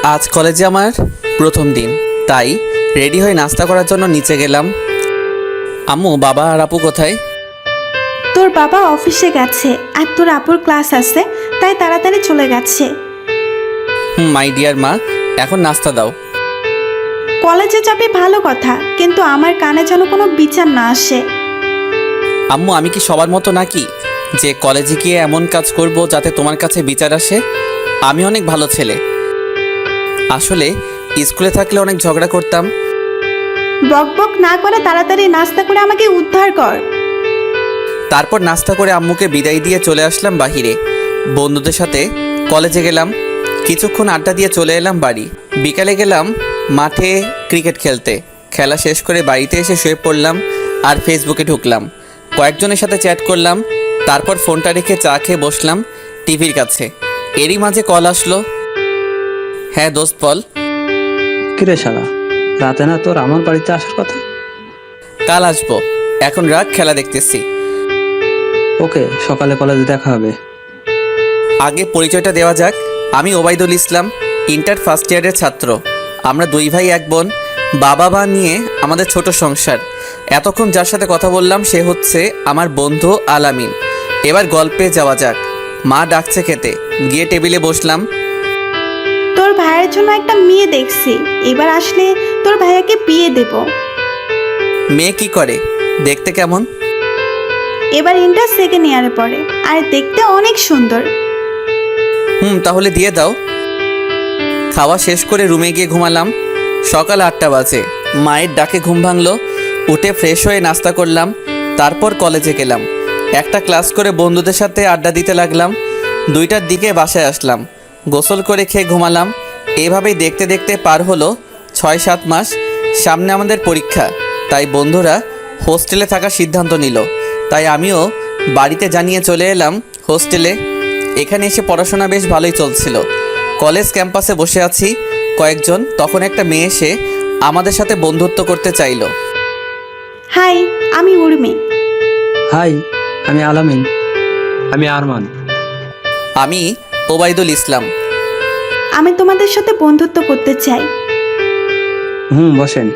আজ কলেজে আমার প্রথম দিন, তাই রেডি হয়ে নাস্তা করার জন্য নিচে গেলাম। আম্মু, বাবা আর আপু কোথায়? তোর বাবা অফিসে গেছে আর তোর আপুর ক্লাস আছে, তাই তাড়াতাড়ি চলে গেছে। মাই ডিয়ার মা, এখন নাস্তা দাও। কলেজে যাবে ভালো কথা, কিন্তু আমার কানে যেন কোনো বিচার না আসে। আম্মু, আমি কি সবার মতো নাকি যে কলেজে গিয়ে এমন কাজ করব যাতে তোমার কাছে বিচার আসে? আমি অনেক ভালো ছেলে। আসলে স্কুলে থাকলে অনেক ঝগড়া করতাম। বক বক না করে তাড়াতাড়ি নাস্তা করে আমাকে উদ্ধার কর। তারপর নাস্তা করে আম্মুকে বিদায় দিয়ে চলে আসলাম বাহিরে। বন্ধুদের সাথে কলেজে গেলাম, কিছুক্ষণ আড্ডা দিয়ে চলে এলাম বাড়ি। বিকালে গেলাম মাঠে ক্রিকেট খেলতে। খেলা শেষ করে বাড়িতে এসে শুয়ে পড়লাম আর ফেসবুকে ঢুকলাম। কয়েকজনের সাথে চ্যাট করলাম, তারপর ফোনটা রেখে চা খেয়ে বসলাম টিভির কাছে। এরই মাঝে কল আসলো। হ্যাঁ দোস্ত, বল। কিরে শালা, রাতে না তোর আমার বাড়িতে আসার কথা? কাল আসবো, এখন রাত, খেলা দেখতেছি। ওকে, সকালে কলেজে দেখা হবে। আগে পরিচয়টা দেওয়া যাক। আমি ওবায়দুল ইসলাম, ইন্টার ফার্স্ট ইয়ারের ছাত্র। আমরা দুই ভাই এক বোন। বাবা মা নিয়ে আমাদের ছোট সংসার। এতক্ষণ যার সাথে কথা বললাম সে হচ্ছে আমার বন্ধু আলামিন। এবার গল্পে যাওয়া যাক। মা ডাকছে খেতে, গিয়ে টেবিলে বসলাম। তোর ভাইয়ের জন্য একটা মেয়ে দেখছি, এবার আসলে তোর ভাইয়াকে বিয়ে দেব। মেয়ে কি করে, দেখতে কেমন? এবার ইন্টার সেকেন্ড ইয়ারে পড়ে আর দেখতে অনেক সুন্দর। তাহলে দিয়ে দাও। খাওয়া শেষ করে রুমে গিয়ে ঘুমালাম। সকাল 8টা বাজে, মায়ের ডাকে ঘুম ভাঙলো। উঠে ফ্রেশ হয়ে নাস্তা করলাম, তারপর কলেজে গেলাম। একটা ক্লাস করে বন্ধুদের সাথে আড্ডা দিতে লাগলাম। 2টার দিকে বাসায় আসলাম, গোসল করে খেয়ে ঘুমালাম। এভাবেই দেখতে দেখতে পার হলো 6-7 মাস। সামনে আমাদের পরীক্ষা, তাই বন্ধুরা হোস্টেলে থাকার সিদ্ধান্ত নিল। তাই আমিও বাড়িতে জানিয়ে চলে এলাম হোস্টেলে। এখানে এসে পড়াশোনা বেশ ভালোই চলছিল। কলেজ ক্যাম্পাসে বসে আছি কয়েকজন, তখন একটা মেয়ে এসে আমাদের সাথে বন্ধুত্ব করতে চাইলো। হাই, আমি উর্মি। হাই, আমি আলামিন। আমি আরমান। আমি ওবায়দুল ইসলাম। আমি তোমাদের সাথে বন্ধুত্ব করতে চাই। বসেন।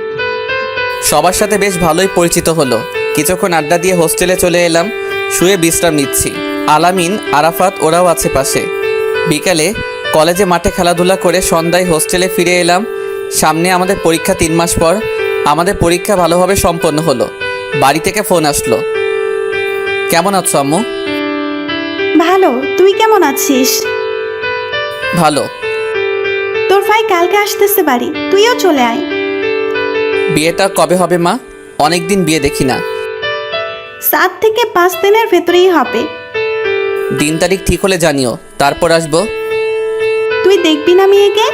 সবার সাথে বেশ ভালোই পরিচিত হলো। কিছুক্ষণ আড্ডা দিয়ে হোস্টেলে চলে এলাম। শুয়ে বিশ্রাম নিচ্ছি। আলামিন, আরাফাত ওরাও আছে পাশে। বিকালে কলেজে মাঠে খেলাধুলা করে সন্ধ্যায় হোস্টেলে ফিরে এলাম। সামনে আমাদের পরীক্ষা 3 মাস পর। আমাদের পরীক্ষা ভালোভাবে সম্পন্ন হলো। বাড়ি থেকে ফোন আসলো। কেমন আছো আম্মু? ভালো, তুই কেমন আছিস? ভালো। তোর ভাই কালকে আসতেছে বাড়ি, তুইও চলে আয়। বিয়েটা কবে হবে মা? অনেক দিন বিয়ে দেখি না। 7 থেকে 5 দিনের ভেতরেই হবে। দিন তারিখ ঠিক হলে জানিও, তারপর আসবো। তুই দেখবি না মেয়েকে?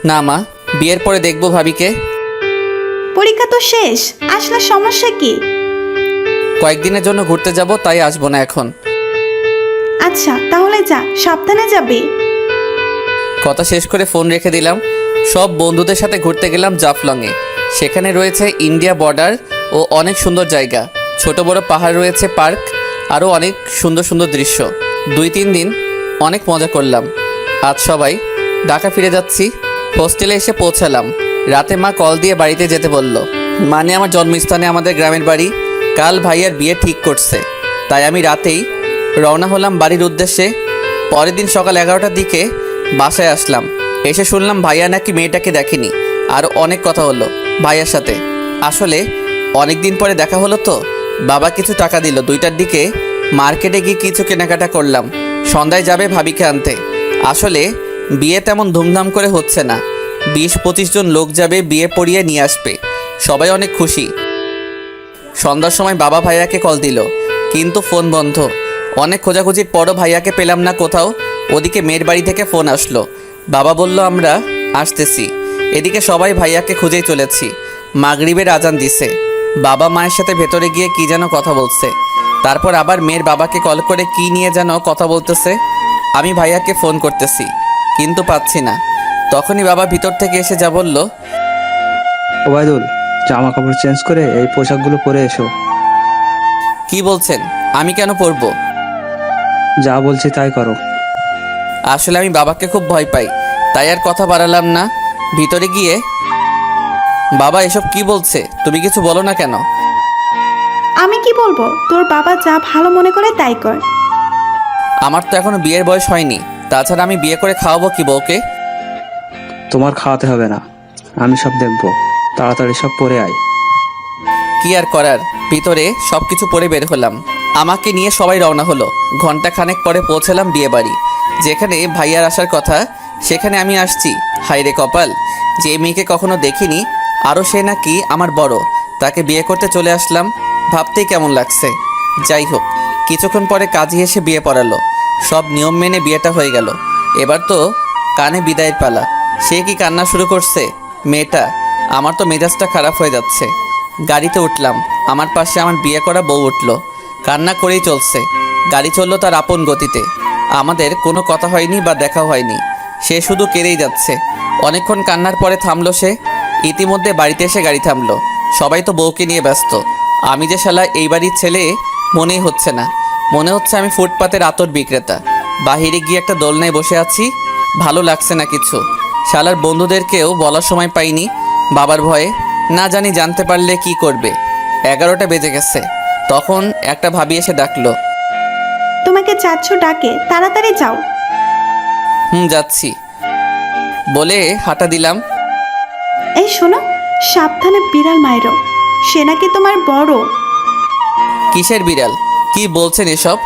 না মা, বিয়ের পরে দেখবো ভাবিকে। পরীক্ষা তো শেষ, আসলে সমস্যা কি? কয়েকদিনের জন্য ঘুরতে যাব, তাই আসবো না এখন। আচ্ছা তাহলে যা, সাবধানে যাবি। কথা শেষ করে ফোন রেখে দিলাম। সব বন্ধুদের সাথে ঘুরতে গেলাম জাফলংয়ে। সেখানে রয়েছে ইন্ডিয়া বর্ডার ও অনেক সুন্দর জায়গা। ছোট বড় পাহাড় রয়েছে, পার্ক, আরও অনেক সুন্দর সুন্দর দৃশ্য। 2-3 দিন অনেক মজা করলাম। আজ সবাই ঢাকা ফিরে যাচ্ছি। হোস্টেলে এসে পৌঁছালাম। রাতে মা কল দিয়ে বাড়িতে যেতে বলল। মানে আমার জন্মস্থানে আমাদের গ্রামের বাড়ি। কাল ভাইয়ার বিয়ে ঠিক করছে, তাই আমি রাতেই রওনা হলাম বাড়ির উদ্দেশ্যে। পরের দিন সকাল 11টার দিকে বাসায় আসলাম। এসে শুনলাম ভাইয়া নাকি মেয়েটাকে দেখেনি। আর অনেক কথা হলো ভাইয়ার সাথে। আসলে অনেক দিন পরে দেখা হলো তো। বাবা কিছু টাকা দিল। 2টার দিকে মার্কেটে গিয়ে কিছু কেনাকাটা করলাম। সন্ধ্যায় যাবে ভাবিকে আনতে। আসলে বিয়ে তেমন ধুমধাম করে হচ্ছে না। 20-25 জন লোক যাবে, বিয়ে পড়িয়ে নিয়ে আসবে। সবাই অনেক খুশি। সন্ধ্যার সময় বাবা ভাইয়াকে কল দিল, কিন্তু ফোন বন্ধ। অনেক খোঁজাখুঁজির পরও ভাইয়াকে পেলাম না কোথাও। ওদিকে মেয়ের বাড়ি থেকে ফোন আসলো। বাবা বলল আমরা আসতেছি। এদিকে সবাই ভাইয়াকে খুঁজেই চলেছি। মাগরিবের আজান দিছে। বাবা মায়ের সাথে ভেতরে গিয়ে কি যেন কথা বলছে। তারপর আবার মেয়ের বাবাকে কল করে কি নিয়ে যেন কথা বলতেছে। আমি ভাইয়াকে ফোন করতেছি, কিন্তু পাচ্ছি না। তখনই বাবা ভিতর থেকে এসে যা বলল। ওবায়দুল, জামা কাপড় চেঞ্জ করে এই পোশাকগুলো পরে এসো। কি বলছেন? আমি কেন পরবো? যা বলছি তাই করো। আসলে আমি বাবাকে খুব ভয় পাই, তাই আর কথা বাড়ালাম না। ভিতরে গিয়ে, বাবা এসব কি বলছে, তুমি কিছু বলো না কেন? আমি কি বলবো? তোর বাবা যা ভালো মনে করে তাই কর। আমার তো এখনো বিয়ের বয়স হয়নি, তাছাড়া আমি বিয়ে করে খাওয়াবো কি বউকে? তোমার খাওয়াতে হবে না, আমি সব দেখবো। তাড়াতাড়ি সব পরে আয়। কি আর করার, ভিতরে সব কিছু পরে বের হলাম। আমাকে নিয়ে সবাই রওনা হলো। ঘন্টা খানেক পরে পৌঁছালাম বিয়ে বাড়ি। যেখানে ভাইয়ার আসার কথা সেখানে আমি আসছি। হায়রে কপাল, যে মেয়েকে কখনো দেখিনি, আরও সে নাকি আমার বড়, তাকে বিয়ে করতে চলে আসলাম। ভাবতেই কেমন লাগছে। যাই হোক, কিছুক্ষণ পরে কাজী এসে বিয়ে পড়ালো। সব নিয়ম মেনে বিয়েটা হয়ে গেল। এবার তো কানে বিদায়ের পালা। সে কি কান্না শুরু করছে মেয়েটা! আমার তো মেজাজটা খারাপ হয়ে যাচ্ছে। গাড়িতে উঠলাম, আমার পাশে আমার বিয়ে করা বউ উঠলো। কান্না করেই চলছে। গাড়ি চললো তার আপন গতিতে। আমাদের কোনো কথা হয়নি বা দেখা হয়নি। সে শুধু কেঁদেই যাচ্ছে। অনেকক্ষণ কান্নার পরে থামলো সে। ইতিমধ্যে বাড়িতে এসে গাড়ি থামলো। সবাই তো বউকে নিয়ে ব্যস্ত। আমি যে শালা এই বাড়ির ছেলে মনেই হচ্ছে না। মনে হচ্ছে আমি ফুটপাতের আতর বিক্রেতা। বাহিরে গিয়ে একটা দোলনায় বসে আছি। ভালো লাগছে না কিছু। শালার বন্ধুদেরকেও বলার সময় পাইনি বাবার ভয়ে। না জানি জানতে পারলে কি করবে। 11টা বেজে গেছে। তখন একটা ভাবি এসে ডাকলো। তোমাকে চাচ্ছ ডাকে, তাড়াতাড়ি যাও। যাচ্ছি বলে হাঁটা দিলাম। এই শোনো, সাবধানে বিড়াল মাইরো, সে নাকি তোমার বড়। কিসের বিড়াল? কি বলছেন এসব?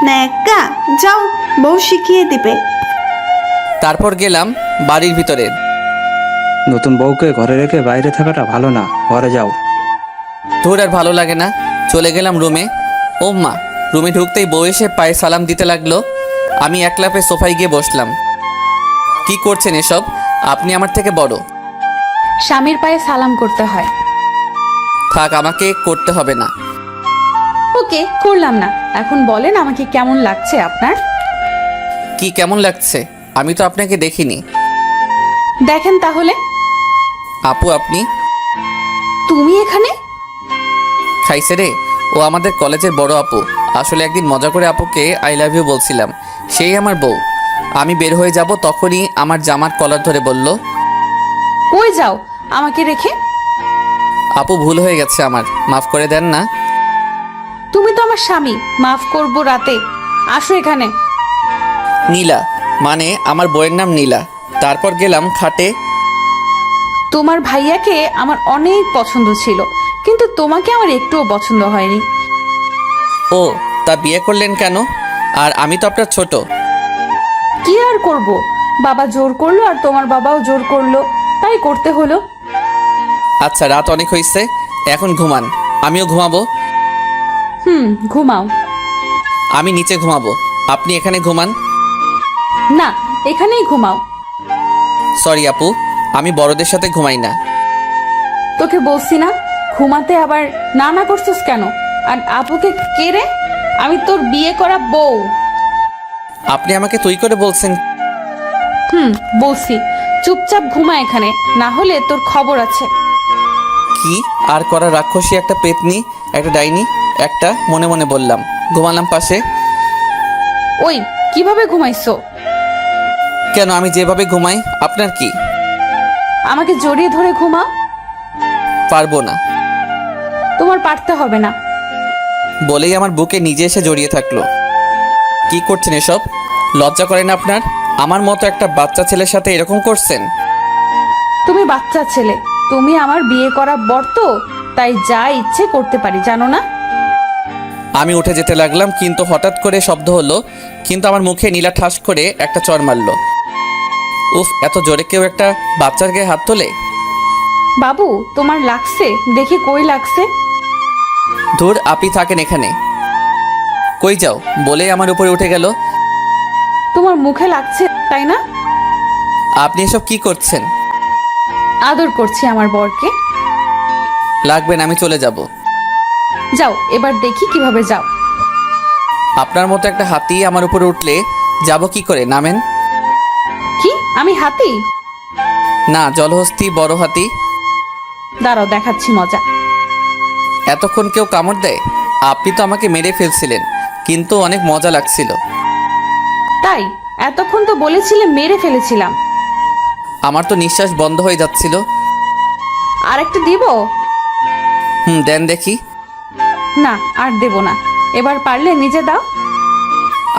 ন্যাকা, যাও, বউ শিখিয়ে দিবে। তারপর গেলাম বাড়ির ভিতরে। নতুন বউকে ঘরে রেখে বাইরে থাকাটা ভালো না, ঘরে যাও। ধুর, আর ভালো লাগে না। চলে গেলাম রুমে। ও মা! রুমে ঢুকতেই বউ এসে পায়ে সালাম দিতে লাগলো। আমি একলাপে সোফায় গিয়ে বসলাম। কি করছেন এসব? আপনি আমার থেকে বড়। স্বামীর পায়ে সালাম করতে হয়। থাক, আমাকে করতে হবে না। ওকে, করলাম না। এখন বলেন আমাকে কেমন লাগছে আপনার? কি কেমন লাগছে? আমি তো আপনাকে দেখিনি। দেখেন তাহলে। আপু আপনি? তুমি এখানে? খাইছে রে, ও আমাদের কলেজের বড় আপু। আসলে একদিন মজা করে আপুকে আই লাভ ইউ বলছিলাম, সেই আমার বউ। আমি বের হয়ে যাব তখনই আমার জামার কলার ধরে বলল, কই যাও আমাকে রেখে? আপু ভুল হয়ে গেছে আমার, মাফ করে দেন না। তুমি তো আমার স্বামী, মাফ করব রাতে। আসো এখানে। নীলা, মানে আমার বউয়ের নাম নীলা। তারপর গেলাম খাটে। তোমার ভাইয়াকে আমার অনেক পছন্দ ছিল, কিন্তু তোমাকে আমার একটুও পছন্দ হয়নি। ও, তা বিয়ে করলেন কেন? আর আমি তো আপনার ছোট। কি আর করব, বাবা জোর করলো আর তোমার বাবাও জোর করলো, তাই করতে হলো। আচ্ছা, রাত অনেক হয়েছে, এখন ঘুমান। আমিও ঘুমাবো। ঘুমাও। আমি নিচে ঘুমাবো, আপনি এখানে ঘুমান। না, এখানেই ঘুমাও। সরি আপু, আমি বড়দের সাথে ঘুমাই না। তোকে বলছি না ঘুমাতে, আবার না না করছিস কেন? আর আপুকে কে রে? আমি তোর বিয়ে করা বউ। আপনি আমাকে তুই করে বলছেন? বলছি চুপচাপ ঘুমা এখানে, না হলে তোর খবর আছে। কি আর করা, রাক্ষসী একটা পেতনি, একটা ডাইনি একটা, মনে মনে বললাম। ঘুমালাম পাশে। ওই, কিভাবে ঘুমাইছো? কেন, আমি যেভাবে ঘুমাই আপনার কি? আমাকে জড়িয়ে ধরে ঘুমাও। পারবো না। তোমার পারতে হবে না। বলেই আমার বুকে নিজে এসে জড়িয়ে থাকলো। কি করছেন এসব? লজ্জা করেন আপনার? আমার মতো একটা বাচ্চা ছেলের সাথে এরকম করছেন? তুমি বাচ্চা ছেলে, তুমি আমার বিয়ে করা বর তো, তাই যা ইচ্ছে করতে পারি, জানো না? আমি উঠে যেতে লাগলাম, কিন্তু হঠাৎ করে শব্দ হলো। কিন্তু আমার মুখে নীলা ঠাস করে একটা চড় মারলো। উফ, এত জোরে কেউ একটা বাচ্চার গায়ে হাত তোলে? বাবু, তোমার লাগছে? দেখি কই লাগছে। ধুর, আপনি থাকেন এখানে। কই যাও বলে আমার উপরে উঠে গেল। তোমার মুখে লাগছে তাই না? আপনি এসব কি করছেন? আদর করছি আমার বরকে। লাগবে না, আমি চলে যাব। যাও, এবার দেখি কিভাবে যাও। আপনার মতো একটা হাতি আমার উপরে উঠলে যাব কি করে? নামেন। কি আমি হাতি? না, জলহস্তি, বড় হাতি। দাঁড়াও, দেখাচ্ছি মজা। এতক্ষণ কেউ কামড় দেয়? আপনি তো আমাকে মেরে ফেলছিলেন, কিন্তু অনেক মজা লাগছিল। তাই এতক্ষণ তো বলেছিলে মেরে ফেলেছিলাম। আমার তো নিঃশ্বাস বন্ধ হয়ে যাচ্ছিল। আর একটা দিব? দেন দেখি। না, আর দেব না। এবার পারলে নিজে দাও।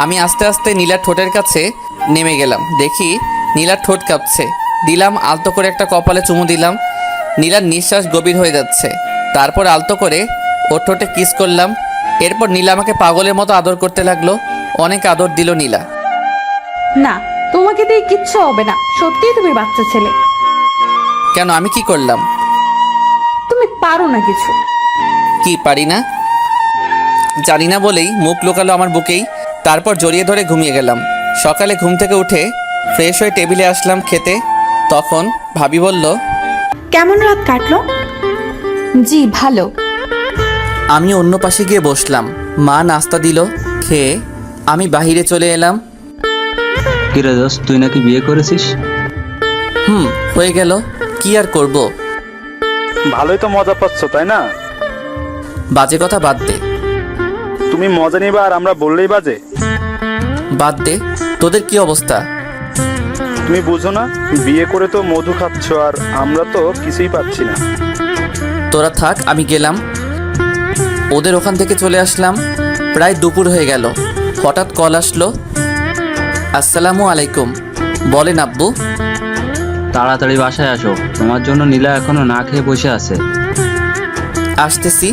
আমি আস্তে আস্তে নীলার ঠোঁটের কাছে নেমে গেলাম। দেখি নীলার ঠোঁট কাঁপছে। দিলাম আলতো করে একটা কপালে চুমু দিলাম। নীলার নিঃশ্বাস গভীর হয়ে যাচ্ছে। তারপর আলতো করে ওর ঠোঁটে কিস করলাম। এরপর নীলা আমাকে পাগলের মতো আদর করতে লাগলো। অনেক আদর দিল নীলা। না, তোমাকে দিয়ে কিচ্ছু হবে না। সত্যিই তুমি বাচ্চা ছেলে। কেন, আমি কি করলাম? তুমি পারো না কিছু। কি পারি না? জানি না বলেই মুখ লুকালো আমার বুকেই। তারপর জড়িয়ে ধরে ঘুমিয়ে গেলাম। সকালে ঘুম থেকে উঠে ফ্রেশ হয়ে টেবিলে আসলাম খেতে। তখন ভাবি বলল, কেমন রাত কাটলো? জি ভালো। আমি অন্য পাশে গিয়ে বসলাম। মা নাস্তা দিল। খেয়ে আমি বাহিরে চলে এলাম। কিরে দোস্ত, তুই নাকি বিয়ে করেছিস? হয়ে গেল। কি আর করব? ভালোই তো মজা পাচ্ছ, তাই না? বাজে কথা বাদ দে। তুমি মজা নিবা আর আমরা বললেই বাজে? বাদ দে। তোদের কি অবস্থা? তুমি বুঝো না, বিয়ে করে তো মধু খাচ্ছ আর আমরা তো কিছুই পাচ্ছি না। তোরা থাক, আমি গেলাম। ওদের ওখান থেকে চলে আসলাম। প্রায় দুপুর হয়ে গেল। হঠাৎ কল আসলো। আসসালামু আলাইকুম। বলেন আব্বু। তাড়াতাড়ি বাসায় আসো, তোমার জন্য নীলা এখনো না খেয়ে বসে আছে। আসতেছি।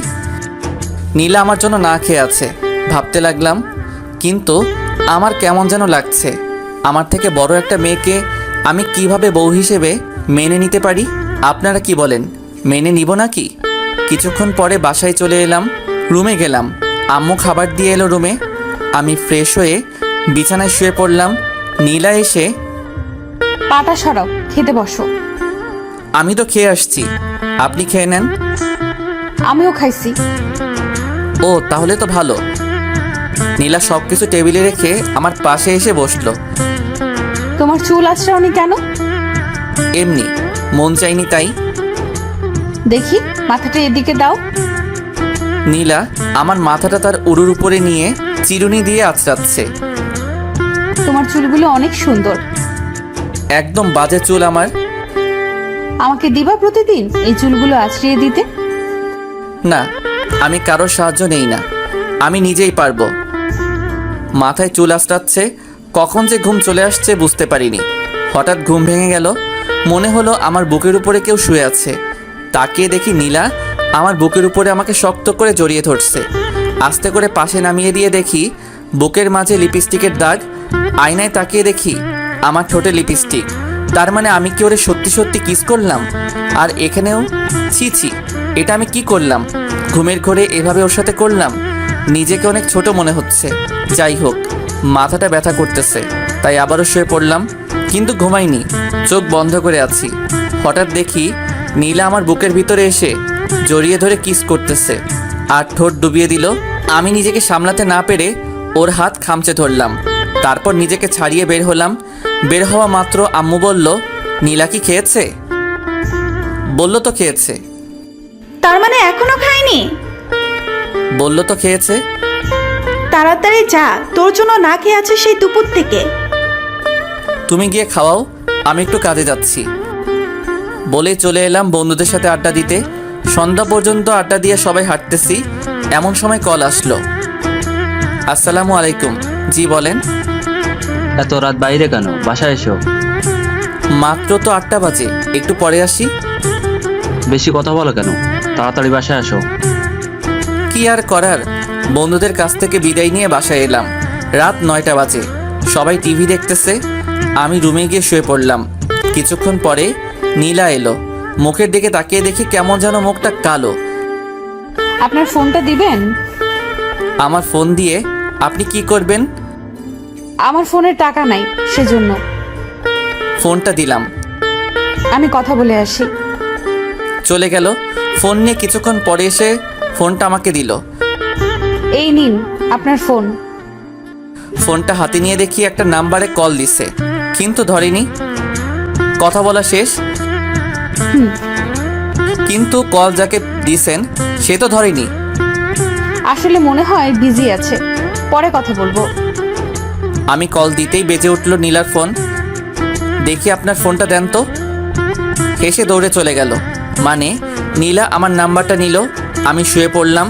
নীলা আমার জন্য না খেয়ে আছে। ভাবতে লাগলাম, কিন্তু আমার কেমন যেন লাগছে। আমার থেকে বড় একটা মেয়েকে আমি কিভাবে বউ হিসেবে মেনে নিতে পারি? আপনারা কি বলেন, মেনে নিব নাকি? কিছুক্ষণ পরে বাসায় চলে এলাম। রুমে গেলাম। আম্মু খাবার দিয়ে এলো রুমে। আমি ফ্রেশ হয়ে বিছানায় শুয়ে পড়লাম। নীলা এসে, পাটা সরাও, খেতে বসো। আমি তো খেয়ে আসছি, আপনি খেয়ে নেন। আমিও খাইছি। ও, তাহলে তো ভালো। নীলা সব কিছু টেবিলে রেখে আমার পাশে এসে বসলো। তোমার চুল আঁচড়াওনি কেন? এমনি, মন চাইনি তাই। দেখি, মাথাটা এদিকে দাও। নীলা আমার মাথাটা তার উড়ুর উপরে নিয়ে চিরুনি দিয়ে আঁচড়াচ্ছে। তোমার চুলগুলো অনেক সুন্দর। একদম বাজে চুল আমার। আমাকে দিবা প্রতিদিন এই চুলগুলো আঁচড়িয়ে দিতে? না, আমি কারোর সাহায্য নেই না, আমি নিজেই পারবো। মাথায় চুল আঁচড়াচ্ছে। কখন যে ঘুম চলে আসছে বুঝতে পারিনি। হঠাৎ ঘুম ভেঙে গেল। মনে হলো আমার বুকের উপরে কেউ শুয়ে আছে। তাকিয়ে দেখি নীলা আমার বুকের উপরে আমাকে শক্ত করে জড়িয়ে ধরছে। আস্তে করে পাশে নামিয়ে দিয়ে দেখি বুকের মাঝে লিপস্টিকের দাগ। আয়নায় তাকিয়ে দেখি আমার ঠোঁটে লিপস্টিক। তার মানে আমি কি ওরে সত্যি সত্যি কিস করলাম? আর এখানেও? ছি ছি, এটা আমি কি করলাম? ঘুমের ঘোরে এভাবে ওর সাথে করলাম। নিজেকে অনেক ছোট মনে হচ্ছে। যাই হোক, মাথাটা ব্যথা করতেছে, তাই আবারও শুয়ে পড়লাম। কিন্তু ঘুমাইনি, চোখ বন্ধ করে আছি। হঠাৎ দেখি নীলা আমার বুকের ভিতরে এসে জড়িয়ে ধরে কিস করতেছে আর ঠোঁট ডুবিয়ে দিল। আমি নিজেকে সামলাতে না পেরে ওর হাত খামচে ধরলাম। তারপর নিজেকে ছাড়িয়ে বের হলাম। বের হওয়া মাত্র আম্মু বলল, নীলা কি খেয়েছে? বলল তো খেয়েছে। তার মানে এখনো খায়নি? বলল তো খেয়েছে। তাড়াতাড়ি যা, তোর জন্য না খেয়ে আছে সেই দুপুর থেকে। তুমি গিয়ে খাওয়াও, আমি একটু কাজে যাচ্ছি। বলে চলে এলাম বন্ধুদের সাথে আড্ডা দিতে। সন্ধ্যা পর্যন্ত আড্ডা দিয়ে সবাই হাঁটতেছি। এমন সময় কল আসলো। আসসালামু আলাইকুম। জি বলেন। এত রাত বাইরে কেন? বাসায় এসো। মাত্র তো 8টা বাজে, একটু পরে আসি। বেশি কথা বলো কেন? তাড়াতাড়ি বাসায় আসো। কি আর করার, বন্ধুদের কাছ থেকে বিদায় নিয়ে বাসায় এলাম। রাত 9টা বাজে। সবাই টিভি দেখতেছে। আমি রুমে গিয়ে শুয়ে পড়লাম। কিছুক্ষণ পরে নীলা এলো। মুখের দিকে তাকিয়ে দেখি কেমন যেন মুখটা কালো। আপনার ফোনটা দিবেন? আমার ফোন দিয়ে আপনি কি করবেন? আমার ফোনে টাকা নাই, সেজন্য। ফোনটা দিলাম। আমি কথা বলে আসি। চলে গেল। ফোন নিয়ে কিছুক্ষণ পরে এসে ফোনটা আমাকে দিল। এই নিন আপনার ফোন। ফোনটা হাতে নিয়ে দেখি একটা নাম্বারে কল দিছে, কিন্তু ধরেনি। কথা বলা শেষ, কিন্তু কল যাকে দিছেন সে তো ধরেনি। আসলে মনে হয় বিজি আছে, পরে কথা বলবো। আমি কল দিতেই বেজে উঠল নীলার ফোন। দেখি আপনার ফোনটা দেন তো। হেসে দৌড়ে চলে গেল। মানে নীলা আমার নাম্বারটা নিল। আমি শুয়ে পড়লাম।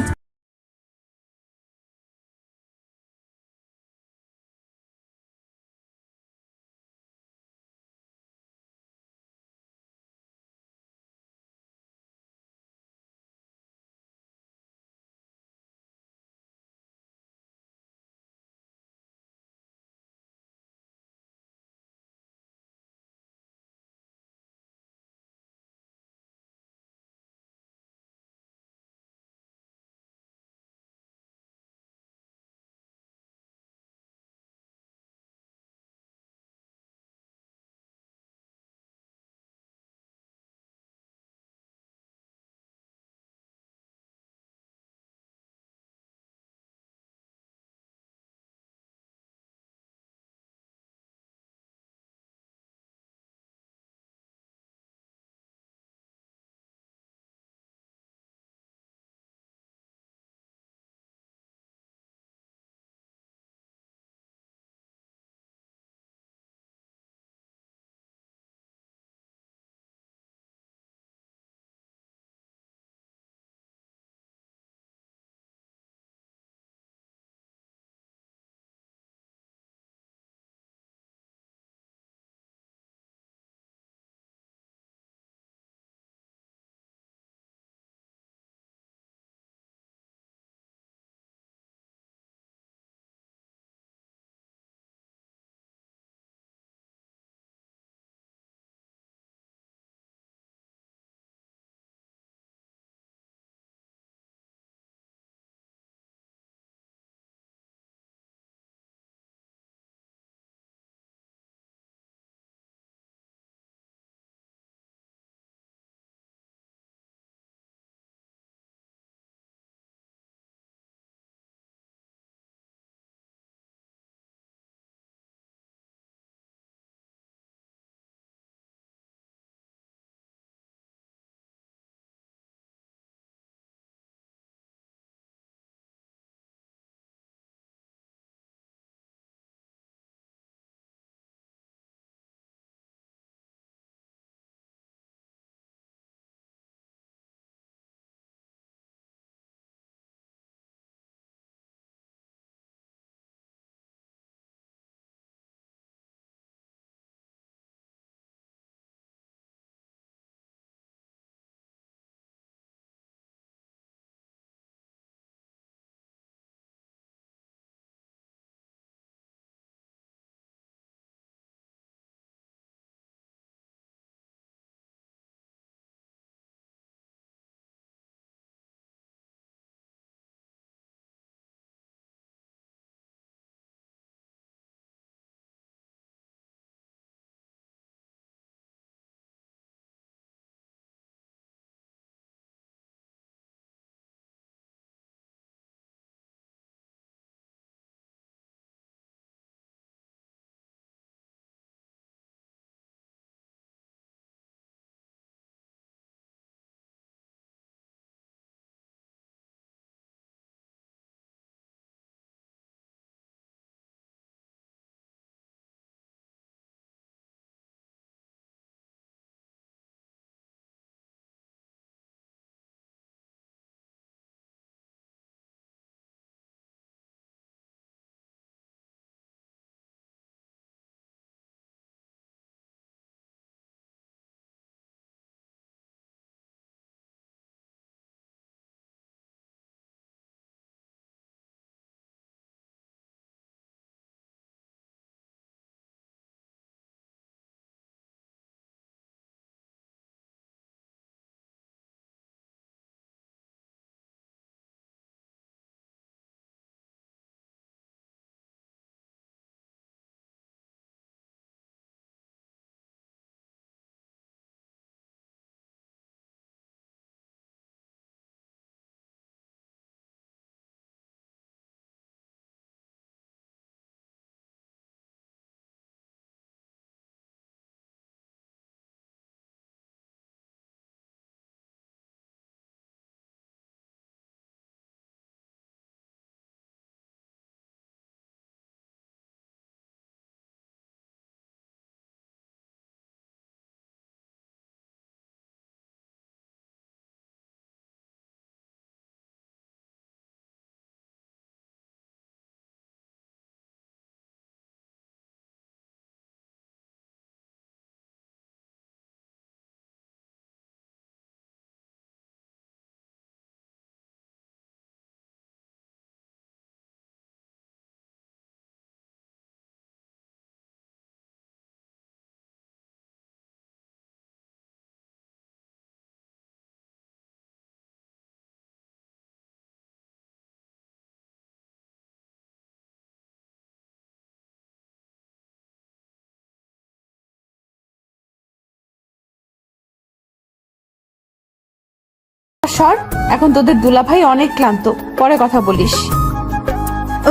সর, এখন তোদের দুলাভাই অনেক ক্লান্ত, পরে কথা বলিস।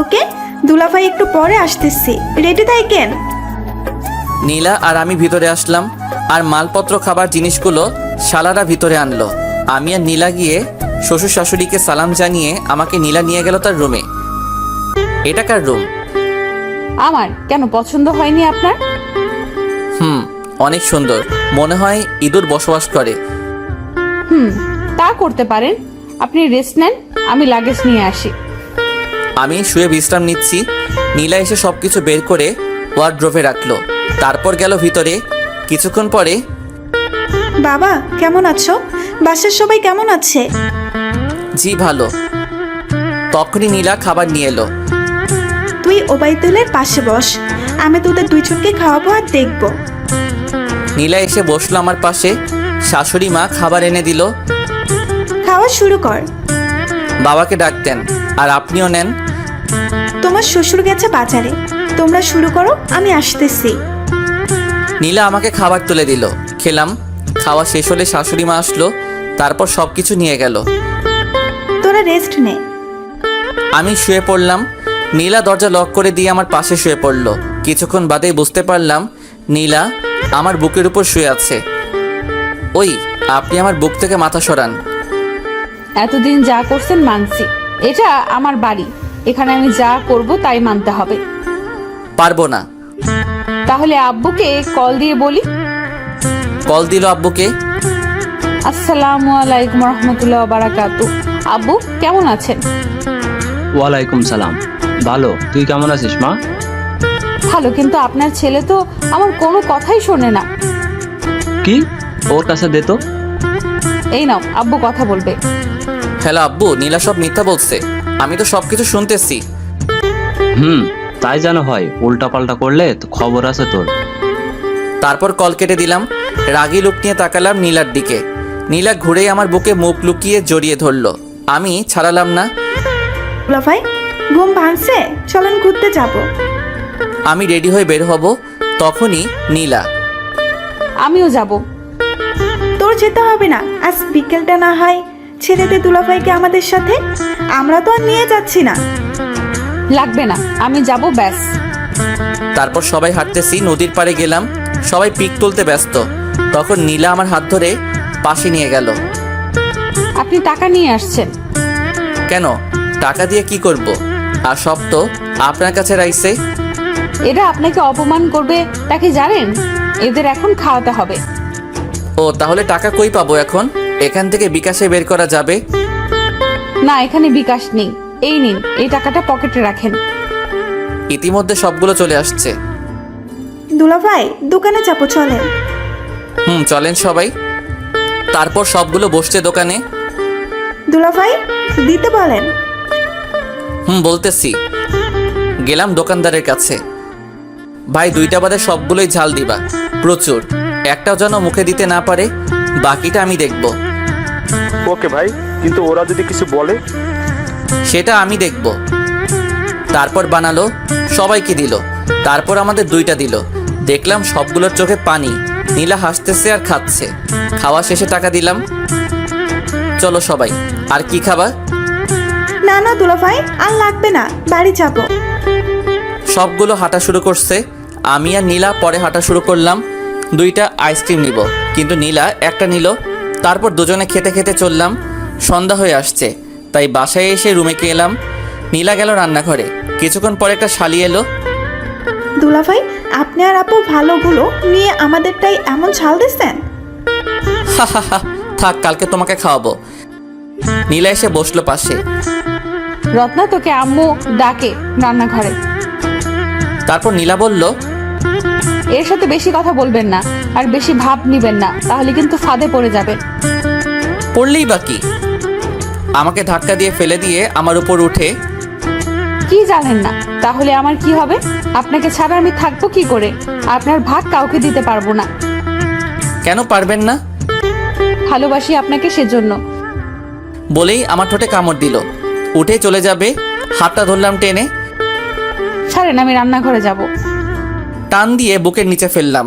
ওকে, দুলাভাই একটু পরে আসতেছি, রেডি থাকেন। নীলা আর আমি ভিতরে আসলাম, আর মালপত্র খাবার জিনিসগুলো শালারা ভিতরে আনলো। আমি আর নীলা গিয়ে শ্বশুর শাশুড়িকে সালাম জানিয়ে আমাকে নীলা নিয়ে গেল তার রুমে। এটা কার রুম? আমার কেন পছন্দ হয়নি আপনার? অনেক সুন্দর, মনে হয় ইঁদুর বসবাস করে। তা করতে পারেন, আপনি রেস্ট নেন, আমি লাগেজ নিয়ে আসি। আমি শুয়ে বিশ্রাম নিচ্ছি। নীলা এসে সবকিছু বের করে ওয়ার্ড্রোভে রাখলো, তারপর গেল ভিতরে। কিছুক্ষণ পরে, বাবা কেমন আছো? বাসার সবাই কেমন আছে? জি ভালো। তখনই নীলা খাবার নিয়ে এলো। তুই ওবাইদুলের পাশে বস, আমি তোদের দুইজনকে খাওয়াবো আর দেখবো। নীলা এসে বসলো আমার পাশে। শাশুড়ি মা খাবার এনে দিল। খাওয়া শুরু কর। বাবাকে ডাক দেন, আর আপনিও নেন। তোমার শ্বশুর গেছে বাজারে, তোমরা শুরু করো, আমি আসতেছি। নীলা আমাকে খাবার তুলে দিল, খেলাম। খাওয়া শেষ হলে শাশুড়ি মা আসলো, তারপর সব কিছু নিয়ে গেল। তোরা রেস্ট নে। আমি শুয়ে পড়লাম। নীলা দরজা লক করে দিয়ে আমার পাশে শুয়ে পড়লো। কিছুক্ষণ বাদেই বুঝতে পারলাম নীলা আমার বুকের উপর শুয়ে আছে। ওই, আপনি আমার বুক থেকে মাথা সরান। এতদিন যা করছেন মানছি, এটা আমার বাড়ি, এখানে আমি যা করব তাই মানতে হবে। পারবো না। তাহলে আব্বুকে কল দিয়ে বলি। কল দিল আব্বুকে। আসসালামু আলাইকুম রহমতুল্লাহ বারাকাতু। আব্বু কেমন আছেন? ওয়ালাইকুম সালাম। ভালো, তুই কেমন আছিস মা? ভালো, কিন্তু আপনার ছেলে তো আমার কোনো কথাই শোনে না। কি? ওর কাছে দে তো। এই নাও, আব্বু কথা বলবে। হ্যালো আব্বু, নীলা সব মিথ্যা বলছে, আমি তো সবকিছু শুনতেছি। তাই যেন হয়, উল্টা পাল্টা করলে তো খবর আছে তোর। তারপর কল কেটে দিলাম। রাগী লুক নিয়ে তাকালাম নীলার দিকে। নীলা ঘুরেই আমার বুকে মুখ লুকিয়ে জড়িয়ে ধরলো। আমি ছাড়ালাম না। দুলাভাই ঘুম ভাঙছে, চলেন ঘুরতে যাব। আমি রেডি হয়ে বের হব, তখনই নীলা। আমিও যাব। তোর যেতে হবে না, আজ বিকেলটা না হয় ছেড়ে দে দুলাভাইকে আমাদের সাথে, আমরা তো আর নিয়ে যাচ্ছি না। লাগবে না, আমি যাব ব্যাস। তারপর সবাই হাঁটতেছি, নদীর পাড়ে গেলাম। সবাই পিক তুলতে ব্যস্ত। তখন নীলা আমার হাত ধরে পাশে নিয়ে গেল। আপনি টাকা নিয়ে আসছেন? কেন, টাকা দিয়ে কি করব? আর সব তো আপনার কাছে রাইছে। এরা আপনাকে অপমান করবে তা কি জানেন? এদের এখন খাওয়াতে হবে। ও, তাহলে টাকা কই পাবো এখন? এখান থেকে বিকাশে বের করা যাবে? না, এখানে বিকাশ নেই। এই নিন, এই টাকাটা পকেটে রাখেন। ইতিমধ্যে সবগুলো চলে আসছে। দুলাভাই দোকানে যাবো, চলেন। চলেন সবাই। তারপর সবগুলো বসছে দোকানে। দুলাভাই দিতে বলেন। বলতেছি। গেলাম দোকানদারের কাছে। ভাই, 2টা বাদে সবগুলোই ঝাল দিবা, প্রচুর। একটাও যেন মুখে দিতে না পারে, বাকিটা আমি দেখব। ওকে ভাই, কিন্তু ওরা যদি কিছু বলে? সেটা আমি দেখব। তারপর বানালো, সবাইকে দিল। তারপর আমাদের 2টা দিল। দেখলাম সবগুলোর চোখে পানি। নীলা হাসতেছে আর খাচ্ছে। খাওয়া শেষে টাকা দিলাম। চলো সবাই। আর কি খাবা? না না দুলাভাই, আর লাগবে না, বাড়ি যাব। সবগুলো হাঁটা শুরু করছে। আমি আর নীলা পরে হাঁটা শুরু করলাম। 2টা আইসক্রিম নিব, কিন্তু নীলা একটা নিল। তারপর দুজনে খেতে খেতে চললাম। সন্ধ্যা হয়ে আসছে, তাই বাসায় এসে রুমে এলাম। নীলা গেল রান্নাঘরে। কিছুক্ষণ পরে একটা শালি এলো। দুলাভাই আপনি আর আপু ভালোগুলো নিয়ে আমাদেরটাই এমন ঝাল দিচ্ছেন। থাক, কালকে তোমাকে খাওয়াবো। নীলা এসে বসলো পাশে। রত্না, তোকে আম্মু ডাকে রান্নাঘরে। তারপর নীলা বলল, এর সাথে বেশি কথা বলবেন না, আর বেশি ভাব নিবেন না, তাহলে কিন্তু ফাঁদে পড়ে যাবে। পড়লেই বাকি। আমাকে ধাক্কা দিয়ে ফেলে দিয়ে আমার উপর উঠে, কি জানেন না? তাহলে আমার কি হবে? আপনাকে ছাড়া আমি থাকবো কি করে? আপনার ভাগ কাউকে দিতে পারবো না। কেন পারবেন না? ভালোবাসি আপনাকে, সেজন্য। বলেই আমার ঠোঁটে কামড় দিল। উঠে চলে যাবে, হাতটা ধরলাম টেনে। ছাড়েন, আমি রান্নাঘরে যাব। টান দিয়ে বুকের নিচে ফেললাম।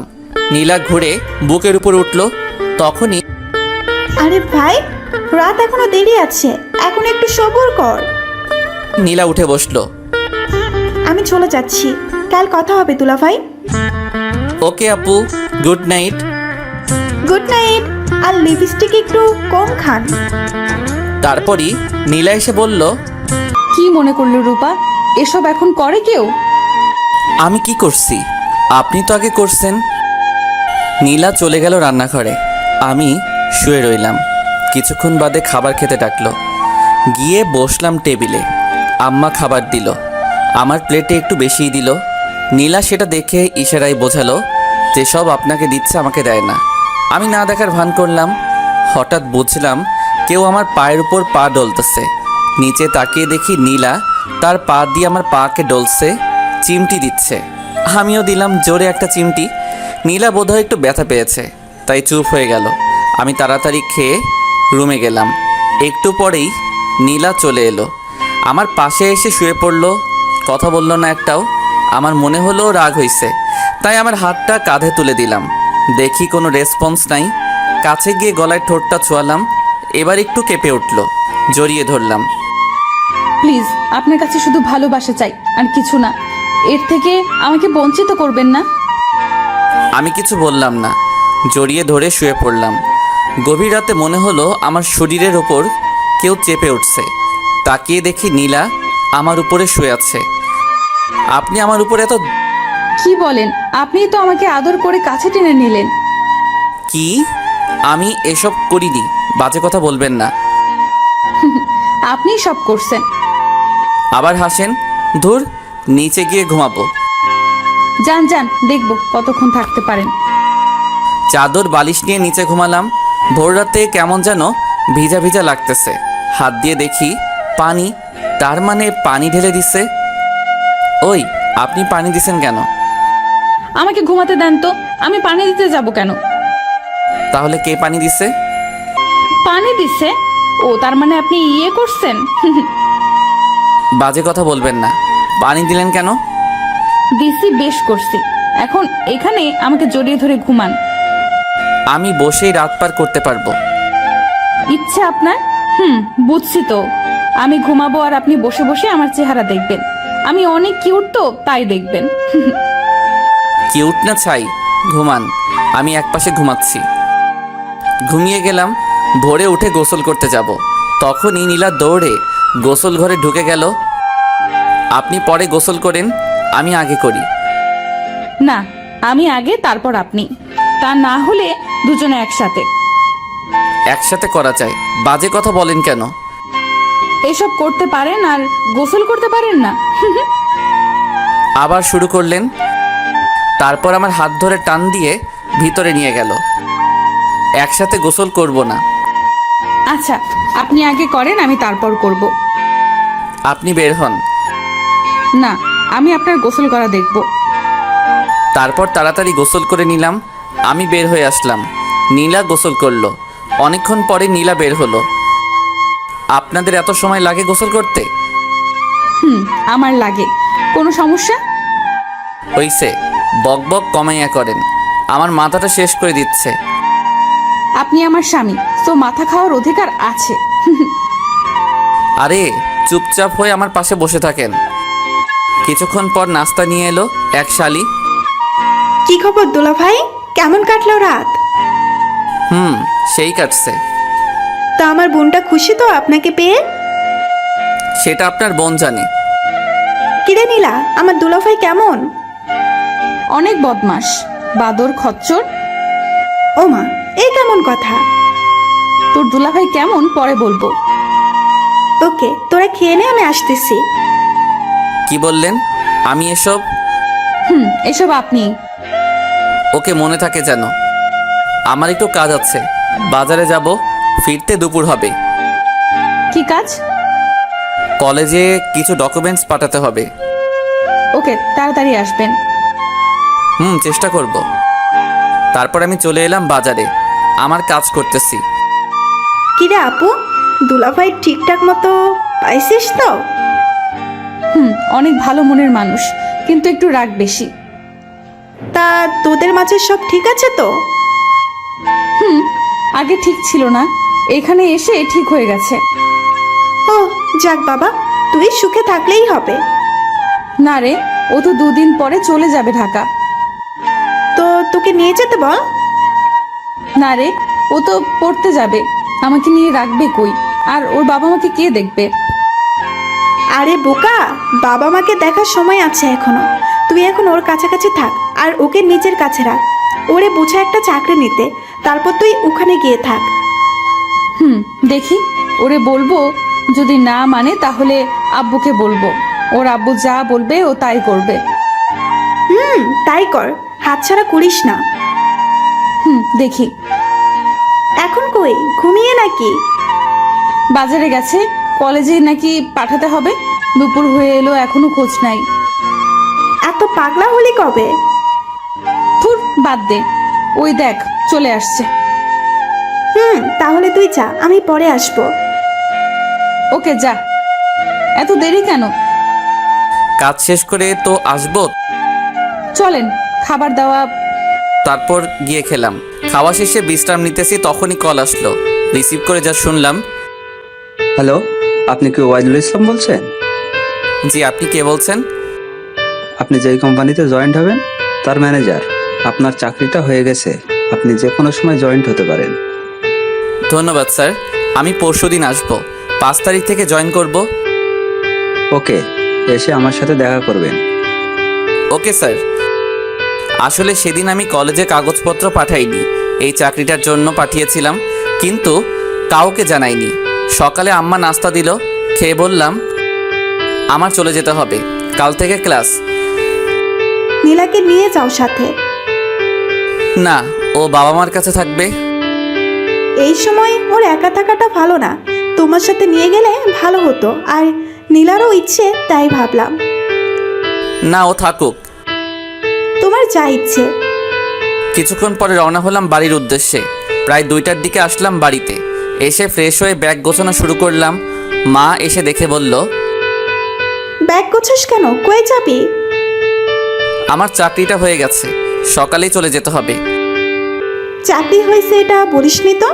নীলা ঘুরে বুকের উপর উঠল। তখনই, আরে ভাই রাত এখনো দেরি আছে, এখন একটু সবুর কর। নীলা উঠে বসলো। আমি চলে যাচ্ছি, কাল কথা হবে দুলাভাই। ওকে আপু, গুড নাইট। Good night. আর লিপস্টিক একটু কম খান। তারপরই নীলা এসে বলল, কি মনে করলো রূপা, এসব এখন করে কেউ? আমি কি করছি? আপনি তো আগে করছেন। নীলা চলে গেল রান্নাঘরে। আমি শুয়ে রইলাম। কিছুক্ষণ বাদে খাবার খেতে ডাকলো। গিয়ে বসলাম টেবিলে। আম্মা খাবার দিল, আমার প্লেটে একটু বেশিই দিল। নীলা সেটা দেখে ইশারায় বোঝালো যে সব আপনাকে দিচ্ছে, আমাকে দেয় না। আমি না দেখার ভান করলাম। হঠাৎ বুঝলাম কেউ আমার পায়ের উপর পা ডলতেছে। নিচে তাকিয়ে দেখি নীলা তার পা দিয়ে আমার পাকে ডলছে, চিমটি দিচ্ছে। আমিও দিলাম জোরে একটা চিমটি। নীলা বোধহয় একটু ব্যথা পেয়েছে, তাই চুপ হয়ে গেল। আমি তাড়াতাড়ি খেয়ে রুমে গেলাম। একটু পরেই নীলা চলে এলো, আমার পাশে এসে শুয়ে পড়লো। কথা বললো না একটাও। আমার মনে হলো রাগ হয়েছে, তাই আমার হাতটা কাঁধে তুলে দিলাম। দেখি কোনো রেসপন্স নাই। কাছে গিয়ে গলায় ঠোঁটটা ছোঁয়ালাম। এবার একটু কেঁপে উঠল, জড়িয়ে ধরলাম। প্লিজ, আপনার কাছে শুধু ভালোবাসা চাই, আর কিছু না। এর থেকে আমাকে বঞ্চিত করবেন না। আমি কিছু বললাম না, জড়িয়ে ধরে শুয়ে পড়লাম। গভীর রাতে মনে হলো আমার শরীরের ওপর কেউ চেপে উঠছে। তাকিয়ে দেখি নীলা আমার উপরে শুয়ে আছে। আপনি আমার উপরে এত... কি বলেন? আপনিই তো আমাকে আদর করে কাছে টেনে নিলেন। কি? আমি এসব করিনি, বাজে কথা বলবেন না। আপনিই সব করছেন। আবার হাসেন। ধুর, নিচে গিয়ে ঘুমাবো। যান যান, দেখবো কতক্ষণ থাকতে পারেন। চাদর বালিশ নিয়ে নিচে ঘুমালাম। ভোর রাতে কেমন যেন ভিজা ভিজা লাগতেছে। হাত দিয়ে দেখি পানি, তার মানে পানি ঢেলে দিছে। ওই, আপনি পানি দিছেন কেন? আমাকে ঘুমাতে দেন তো, আমি পানি দিতে যাব কেন? তাহলে কে পানি দিছে? পানি দিছে? ও, তার মানে আপনি ইয়ে করছেন। বাজে কথা বলবেন না। পানি দিলেন কেন? দিছি, বেশ করছি। এখন এখানে আমাকে জড়িয়ে ধরে ঘুমান। আমি বসেই রাত পার করতে পারবো। ইচ্ছে আপনার? বুঝছি তো। আমি ঘুমাবো আর আপনি বসে বসে আমার চেহারা দেখবেন। আমি অনেক কিউট তো, তাই দেখবেন। কিউট না ছাই, ঘুমান। আমি একপাশে ঘুমাচ্ছি। ঘুমিয়ে গেলাম। ভোরে উঠে গোসল করতে যাব, তখনই নীলা দৌড়ে গোসল ঘরে ঢুকে গেল। আপনি পরে গোসল করেন, আমি আগে করি। না, আমি আগে, তারপর আপনি। তা না হলে দুজনে একসাথে। একসাথে করা যায়। বাজে কথা বলেন কেন? এসব করতে পারেন আর গোসল করতে পারেন না? আবার শুরু করলেন। তারপর আমার হাত ধরে টান দিয়ে ভিতরে নিয়ে গেল। একসাথে গোসল করব না। আচ্ছা, আপনি আগে করেন, আমি তারপর করব। আপনি বের হন। না, আমি আপনার গোসল করা দেখব। তারপর তাড়াতাড়ি গোসল করে নিলাম। আমি বের হয়ে আসলাম। নীলা গোসল করলো। অনেকক্ষণ পরে নীলা বের হলো। আপনাদের এত সময় লাগে গোসল করতে? আমার লাগে। কোনো সমস্যা? হইছে, বক বক কমাইয়া করেন। আমার মাথাটা শেষ করে দিচ্ছে। আপনি আমার স্বামী, তো মাথা খাওয়ার অধিকার আছে। আরে চুপচাপ হয়ে আমার পাশে বসে থাকেন। কিছুক্ষণ পর নাস্তা নিয়ে এলো এক শালি। কি খবর দুলাভাই, কেমন কাটলো রাত? সেই কাটছে। তা আমার বোনটা খুশি তো আপনাকে পেয়ে? সেটা আপনার বোন জানে। কিরে নীলা, আমার দুলাভাই কেমন? অনেক বদমাস, বাদর, খচ্চর। ও মা, এই কেমন কথা? তোর দুলাভাই কেমন পরে বলবো। ওকে, তোরা খেয়ে নে, আমি আসতেছি। কি বললেন? আমি এসব? এসব আপনি। ওকে, মনে থাকে যেন। আমার একটু কাজ আছে, বাজারে যাব, ফিরতে দুপুর হবে। কি কাজ? কলেজে কিছু ডকুমেন্টস পাঠাতে হবে। ওকে, তাড়াতাড়ি আসবেন। চেষ্টা করব। তারপর আমি চলে এলাম বাজারে। আমার কাজ করতেছি। কিরে আপু, দুলাভাই ঠিকঠাক মতো পাইছিস তো? অনেক ভালো মনের মানুষ, কিন্তু একটু রাগ বেশি। তা তোদের মাঝে সব ঠিক আছে তো? আগে ঠিক ছিল না, এখানে এসে ঠিক হয়ে গেছে। ও যাক বাবা, তুই সুখে থাকলেই হবে। না রে, ও তো 2 দিন পরে চলে যাবে ঢাকা। তো তোকে নিয়ে যেতে বল। না রে, ও তো পড়তে যাবে, আমাকে নিয়ে রাখবে কই? আর ওর বাবা মাকে কে দেখবে? আরে বোকা, বাবা মাকে দেখার সময় আছে এখনো। তুই এখন ওর কাছাকাছি থাক আর ওকে নিজের কাছে রাখ। ওরে বোঝা একটা চাকরি নিতে, তারপর তুই ওখানে গিয়ে থাক। দেখি, ওরে বলবো, যদি না মানে তাহলে আব্বুকে বলবো। ওর আব্বু যা বলবে ও তাই করবে। তাই কর, হাতছাড়া করিস না। দেখি। এখন কই, ঘুমিয়ে নাকি? বাজারে গেছে, কলেজে নাকি পাঠাতে হবে। দুপুর হয়ে এলো, এখনো খোঁজ নাই। এত পাগলা হলি কবে? ধুর, বাদ দে। ওই দেখ চলে আসছে। তাহলে তুই যা, আমি পরে আসবো। ওকে যা। এত দেরি কেন? কাজ শেষ করে তো আসবো। চলেন, খাবার দাওয়া। তারপর গিয়ে খেলাম। খাওয়া শেষে বিশ্রাম নিতেছি, তখনই কল আসলো। রিসিভ করে যা শুনলাম। হ্যালো, আপনি কি ওয়াইদুল ইসলাম বলছেন? জি, আপনি কে বলছেন? আপনি যেই কোম্পানিতে জয়েন্ট হবেন তার ম্যানেজার। আপনার চাকরিটা হয়ে গেছে, আপনি যে কোনো সময় জয়েন্ট হতে পারেন। ধন্যবাদ স্যার, আমি পরশুদিন আসবো। 5 তারিখ থেকে জয়েন করব। ওকে, এসে আমার সাথে দেখা করবেন। Okay sir. আসলে সেদিন আমি কলেজে কাগজপত্র পাঠাইনি, এই চাকরিটার জন্য পাঠিয়েছিলাম, কিন্তু কাউকে জানাইনি। সকালে আম্মা নাস্তা দিল, খেয়ে বললাম আমার চলে যেতে হবে, কাল থেকে ক্লাস। নীলাকে নিয়ে যাও সাথে। না, ও বাবা মার কাছে থাকবে। এই সময় ওর একা থাকাটা ভালো না, তোমার সাথে নিয়ে গেলে ভালো হতো। আর নীলারও ইচ্ছে, তাই ভাবলাম। না, ও থাকুক। তোমার যা ইচ্ছে। কিছুক্ষণ পরে রওনা হলাম বাড়ির উদ্দেশ্যে। প্রায় 2টার দিকে আসলাম বাড়িতে। এসে ফ্রেশ হয়ে ব্যাগ গোছানো শুরু করলাম। মা এসে দেখে বলল, ব্যাগ গোছাস কেন? কই যাবি? আমার চাকরিটা হয়ে গেছে, সকালেই চলে যেতে হবে। চাকরি হয়েছে এটা বলিসনি তো?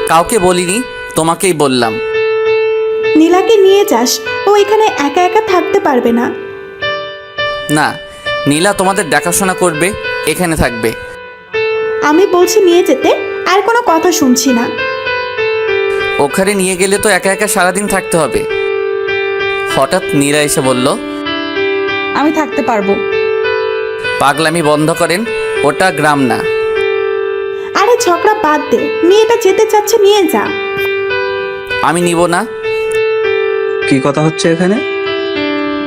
কাউকে বলিনি, তোমাকেই বললাম। নীলাকে নিয়ে যাস, ও এখানে একা একা থাকতে পারবে না। না, নীলা তোমাদের দেখাশোনা করবে, এখানে থাকবে। আমি বলছি নিয়ে যেতে, আর কোনো কথা শুনছি না। ওখানে নিয়ে গেলে তো একা একা সারাদিন থাকতে হবে। হঠাৎ নীরা এসে বলল, আমি থাকতে পারবো। পাগলামি বন্ধ করেন, ওটা গ্রাম না। আরে ঝগড়া বাদ দে, মেয়েটা যেতে চাচ্ছে, নিয়ে যা। আমি নিব না। কি কথা হচ্ছে এখানে?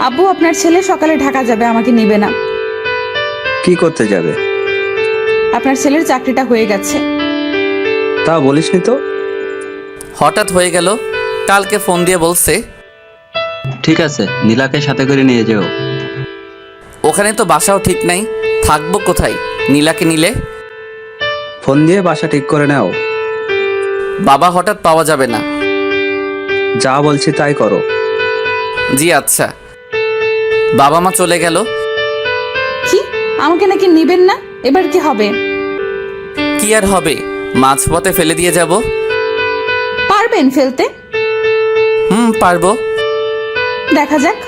আব্বু, আপনার ছেলে সকালে ঢাকা যাবে, আমাকে নিবে না। কি করতে যাবে? আপনার ছেলের চাকরিটা হয়ে গেছে। তা বলিসনি তো। হঠাৎ হয়ে গেল, কালকে ফোন দিয়ে বলছে। ঠিক আছে, নীলাকে সাথে করে নিয়ে যেও। ওখানে তো বাসাও ঠিক নাই, থাকবো কোথায় নীলাকে নিলে? ফোন দিয়ে বাসা ঠিক করে নাও। বাবা হঠাৎ পাওয়া যাবে না। যা বলছি তাই করো। জি আচ্ছা। বাবা মা চলে গেল। কি, আমাকে নাকি নিবেন না? এবার কি হবে? কি আর হবে, মাঝপথে ফেলে দিয়ে যাব। পারবেন ফেলতে? পারবো। দেখা যাক।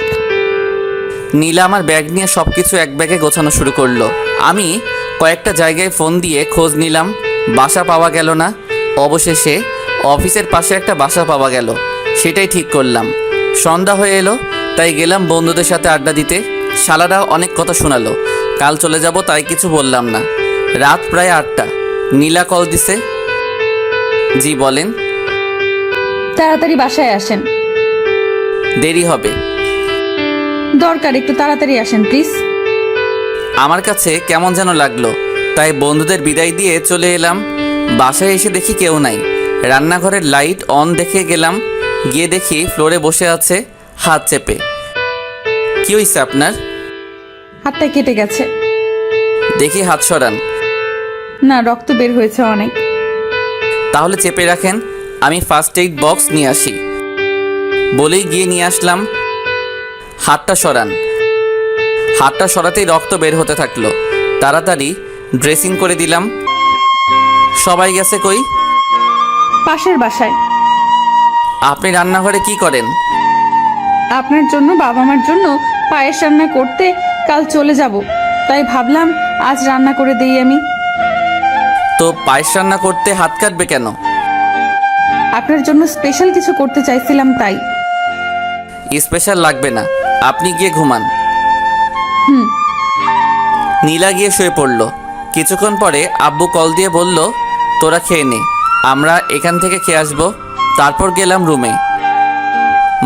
নীলা আমার ব্যাগ নিয়ে সবকিছু এক ব্যাগে গোছানো শুরু করলো। আমি কয়েকটা জায়গায় ফোন দিয়ে খোঁজ নিলাম, বাসা পাওয়া গেল না। অবশেষে অফিসের পাশে একটা বাসা পাওয়া গেল, সেটাই ঠিক করলাম। সন্ধ্যা হয়ে এলো, তাই গেলাম বন্ধুদের সাথে আড্ডা দিতে। শালারা অনেক কথা শোনালো, কাল চলে যাব তাই কিছু বললাম না। রাত প্রায় 8টা, নীলা কল দিছে। জি বলেন। তাড়াতাড়ি বাসায় আসেন। দেরি হবে। দরকার, একটু তাড়াতাড়ি আসেন প্লিজ। আমার কাছে কেমন যেন লাগলো, তাই বন্ধুদের বিদায় দিয়ে চলে এলাম। বাসায় এসে দেখি কেউ নাই। রান্নাঘরের লাইট অন দেখে গেলাম, গিয়ে দেখি ফ্লোরে বসে আছে হাত চেপে। কি হয়েছে আপনার? হাতটা কেটে গেছে। দেখি হাত সরান। না, রক্ত বের হয়েছে অনেক। তাহলে চেপে রাখেন, আমি ফার্স্ট এইড বক্স নিয়ে আসি। বলেই গিয়ে নিয়ে আসলাম। হাতটা সরান। হাতটা সরাতেই রক্ত বের হতে থাকলো। তাড়াতাড়ি ড্রেসিং করে দিলাম। সবাই গেছে কই? পাশের বাসায়। আপনি রান্নাঘরে কি করেন? আপনার জন্য, বাবা মার জন্য পায়েস রান্না করতে কাল চলে যাব, তাই ভাবলাম আজ রান্না করে দেই আমি। তো পায়েস রান্না করতে হাত কাটবে কেন? আপনার জন্য স্পেশাল কিছু করতে চাইছিলাম তাই। স্পেশাল লাগবে না, আপনি গিয়ে ঘুমান। হুম। নীলা গিয়ে শুয়ে পড়ল। কিছুক্ষণ পরে আব্বু কল দিয়ে বলল, তোরা খেয়ে নে, আমরা এখান থেকে খেয়ে আসবো। তারপর গেলাম রুমে।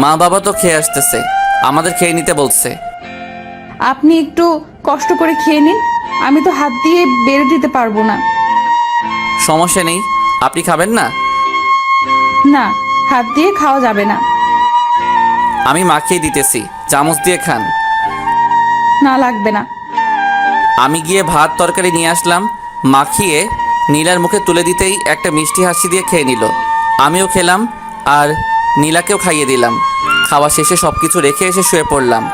মা বাবা তো খেয়ে আসতেছে, আমাদের খেয়ে নিতে বলছে। আপনি একটু কষ্ট করে খেয়ে নিন, আমি তো হাত দিয়ে বেড়ে দিতে পারবো না। সমস্যা নেই, আপনি খাবেন না? না, হাত দিয়ে খাওয়া যাবে না। আমি মাখিয়ে দিতেছি, চামচ দিয়ে খান। না, লাগবে না। আমি গিয়ে ভাত তরকারি নিয়ে আসলাম, মাখিয়ে নীলার মুখে তুলে দিতেই একটা মিষ্টি হাসি দিয়ে খেয়ে নিল। আমিও খেলাম আর নীলাকেও খাইয়ে দিলাম। খাওয়া শেষে সব কিছু রেখে এসে শুয়ে পড়লাম।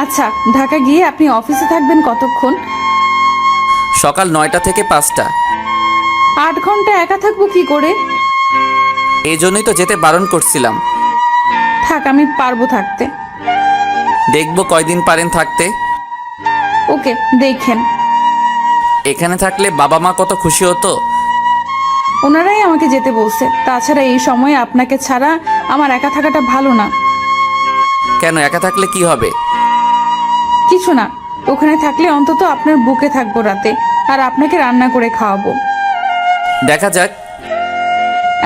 আচ্ছা, ঢাকা গিয়ে আপনি অফিসে থাকবেন কতক্ষণ? সকাল 9টা থেকে 5টা। 8 ঘন্টা একা থাকবো কি করে? এই জন্যই তো যেতে বারণ করছিলাম। থাক, আমি পারবো থাকতে। দেখবো কয়দিন পারেন থাকতে। ওকে, দেখেন। এখানে থাকলে বাবা মা কত খুশি হতো। ওনারাই আমাকে যেতে বলছে। তাছাড়া এই সময়ে আপনাকে ছাড়া আমার একা থাকাটা ভালো না। কেন, একা থাকলে কি হবে? কিছু না, ওখানে থাকলে অন্তত আপনার বুকে থাকবো রাতে, আর আপনাকে রান্না করে খাওয়াবো। দেখা যাক।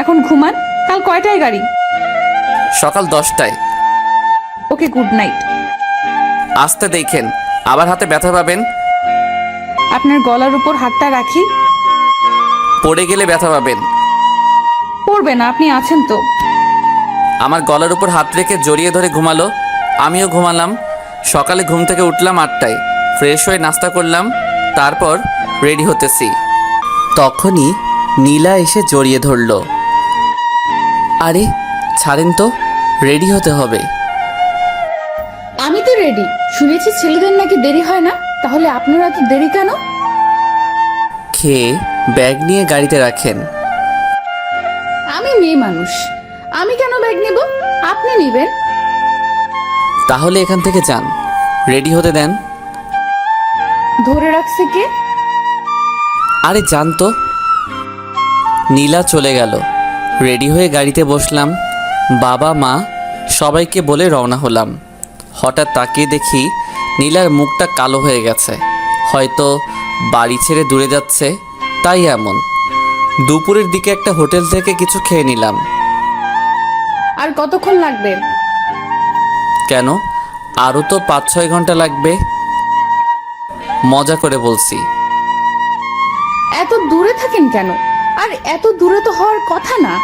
এখন ঘুমান। কাল কয়টায় গাড়ি? সকাল 10টায়। ওকে, গুড নাইট। আসতে দেখেন, আবার হাতে ব্যথা পাবেন। আপনার গলার উপর হাতটা রাখি। পড়ে গেলে ব্যথা পাবেন। পড়বে না, আপনি আছেন তো। আমার গলার উপর হাত রেখে জড়িয়ে ধরে ঘুমালো। আমিও ঘুমালাম। সকালে ঘুম থেকে উঠলাম 8টায়, ফ্রেশ হয়ে নাস্তা করলাম, তারপর রেডি হতেছি। তখনই নীলা এসে জড়িয়ে ধরল। আরে ছাড়েন তো, রেডি হতে হবে। আমি তো রেডি। শুনেছি ছেলেদের নাকি দেরি হয় না, তাহলে আপনারা তো দেরি কেন? খেয়ে ব্যাগ নিয়ে গাড়িতে রাখেন। আমি মেয়ে মানুষ, আমি কেন ব্যাগ নেব? আপনি নেবেন। তাহলে এখান থেকে যান, রেডি হতে দেন। ধরে রাখছে কে? আরে যান তো। নীলা চলে গেল। রেডি হয়ে গাড়িতে বসলাম। বাবা মা সবাইকে বলে রওনা হলাম। হঠাৎ তাকিয়ে দেখি নীলার মুখটা কালো হয়ে গেছে। হয়তো বাড়ি ছেড়ে দূরে যাচ্ছে, তাই এমন। দুপুরের দিকে একটা হোটেল থেকে কিছু খেয়ে নিলাম। আর কতক্ষণ লাগবে? কেন, আরও তো 5-6 ঘন্টা লাগবে। মজা করে বলছি। এত দূরে থাকেন কেন? আর এত দূরে তো হওয়ার কথা না।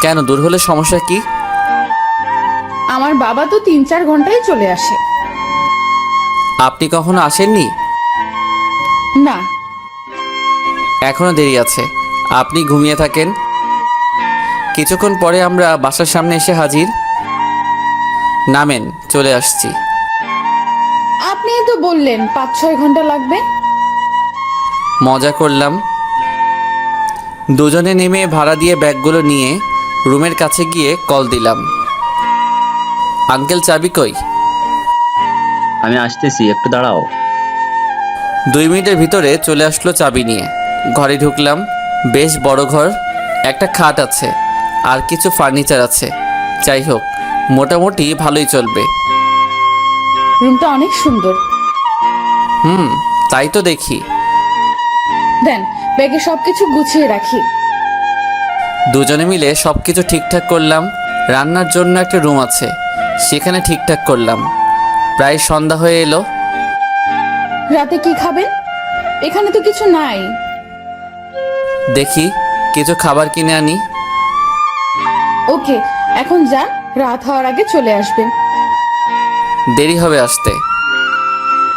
কেন, দূর হলে সমস্যা কি? আমার বাবা তো 3-4 ঘন্টায় চলে আসে। আপনি কখনো আসেননি? না। এখনো দেরি আছে, আপনি ঘুমিয়ে থাকেন। কিছুক্ষণ পরে আমরা বাসার সামনে এসে হাজির। নামেন, চলে আসছি। আপনি তো বললেন 5-6 ঘন্টা লাগবে। মজা করলাম। দুজনে নেমে ভাড়া দিয়ে ব্যাগগুলো নিয়ে রুমের কাছে গিয়ে কল দিলাম। আঙ্কেল, চাবি কই? আমি আসতেছি, একটু দাঁড়াও। 2 মিনিটের ভিতরে চলে আসলো চাবি নিয়ে। ঘরে ঢুকলাম। বেশ বড় ঘর, একটা খাট আছে আর কিছু ফার্নিচার আছে। যাই হোক, মোটামুটি ভালোই চলবে। রুমটা অনেক সুন্দর। তাই তো দেখি। দেন, ব্যাগে সবকিছু গুছিয়ে রাখি। দুজনে মিলে সবকিছু ঠিকঠাক করলাম। রান্নার জন্য একটা রুম আছে, সেখানে ঠিকঠাক করলাম। প্রায় সন্ধ্যা হয়ে এলো। রাতে কি খাবেন? এখানে তো কিছু নাই। দেখি কিছু খাবার কিনে আনি। ওকে, এখন যান, রাত হওয়ার আগে চলে আসবেন। দেরি হবে আসতে।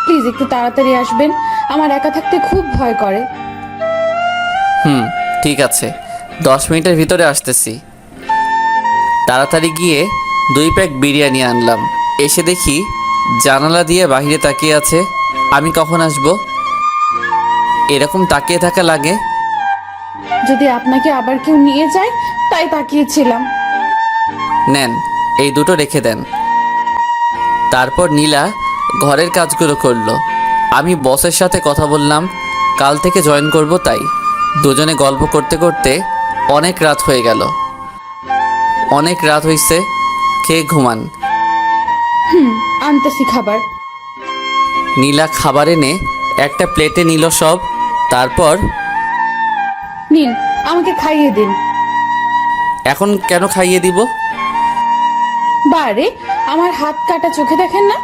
প্লিজ একটু তাড়াতাড়ি আসবেন, আমার একা থাকতে খুব ভয় করে। ঠিক আছে, 10 মিনিটের ভিতরে আসতেছি। তাড়াতাড়ি গিয়ে 2 প্যাক বিরিয়ানি আনলাম। এসে দেখি জানালা দিয়ে বাইরে তাকিয়ে আছে। আমি কখন আসব? এরকম তাকিয়ে থাকা লাগে। যদি আপনাকে আবার কেউ নিয়ে যায়, তাই তাকিয়েছিলাম। নেন, এই দুটো রেখে দেন। তারপর নীলা ঘরের কাজগুলো করলো। আমি বসের সাথে কথা বললাম, কাল থেকে জয়েন করব, তাই দুজনে গল্প করতে করতে অনেক রাত হয়ে গেল। অনেক রাত হইছে, খেয়ে ঘুমান। আনতেছি খাবার। নীলা খাবার এনে একটা প্লেটে নিল সব। তারপর, নিন, আমাকে খাইয়ে দিন। এখন কেন খাইয়ে দিব? বারে, আমার হাত কাটা, চোখে দেখেন না?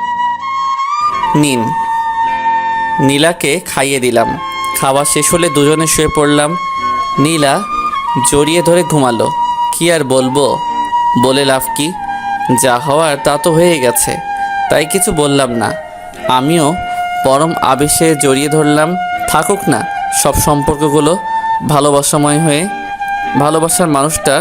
নিন। নীলাকে খাইয়ে দিলাম। খাওয়া শেষ হলে দুজনে শুয়ে পড়লাম। নীলা জড়িয়ে ধরে ঘুমালো। কি আর বলবো, বলে লাভ কি? যা হওয়ার তা তো হয়ে গেছে, তাই কিছু বললাম না। আমিও পরম আবেশে জড়িয়ে ধরলাম। থাকুক না সব সম্পর্কগুলো ভালোবাসাময় হয়ে। ভালোবাসার মানুষটা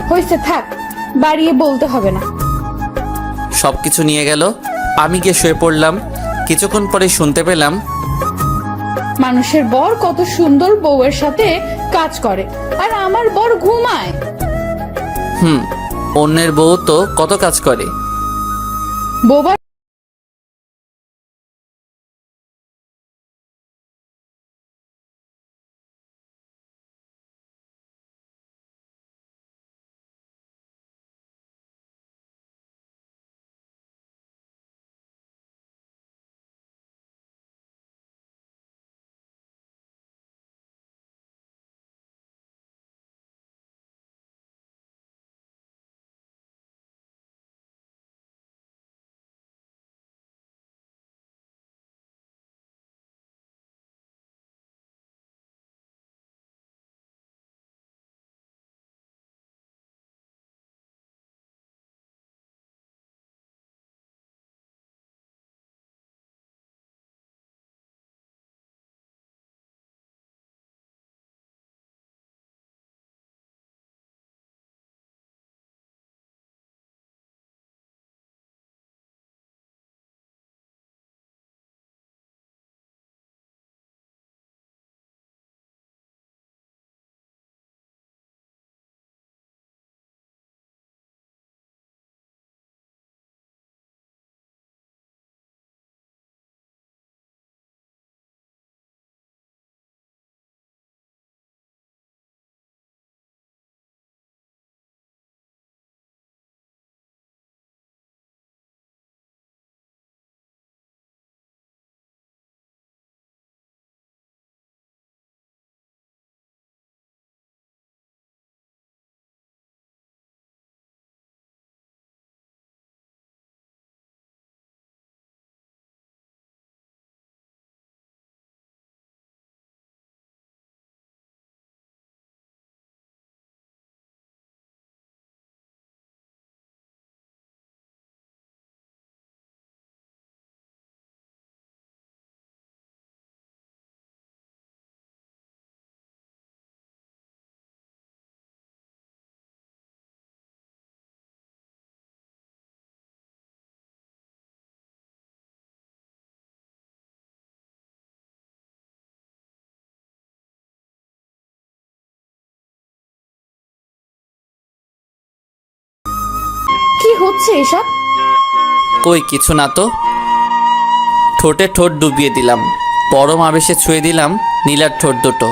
হয়েছে, থাক, বাড়িয়ে বলতে হবে না। সব কিছু নিয়ে গেল। আমি গিয়ে শুয়ে পড়লাম। কিছুক্ষণ পরে শুনতে পেলাম, মানুষের বর কত সুন্দর বউয়ের সাথে কাজ করে, আর আমার বর ঘুমায়। অন্যের বউ তো কত কাজ করে। বউবার কি হচ্ছে এসব? কই কিছু না তো। ঠোঁটে ঠোঁট ডুবিয়ে দিলাম। পরম আবেশে ছুঁয়ে দিলাম নীলার ঠোঁট দুটো।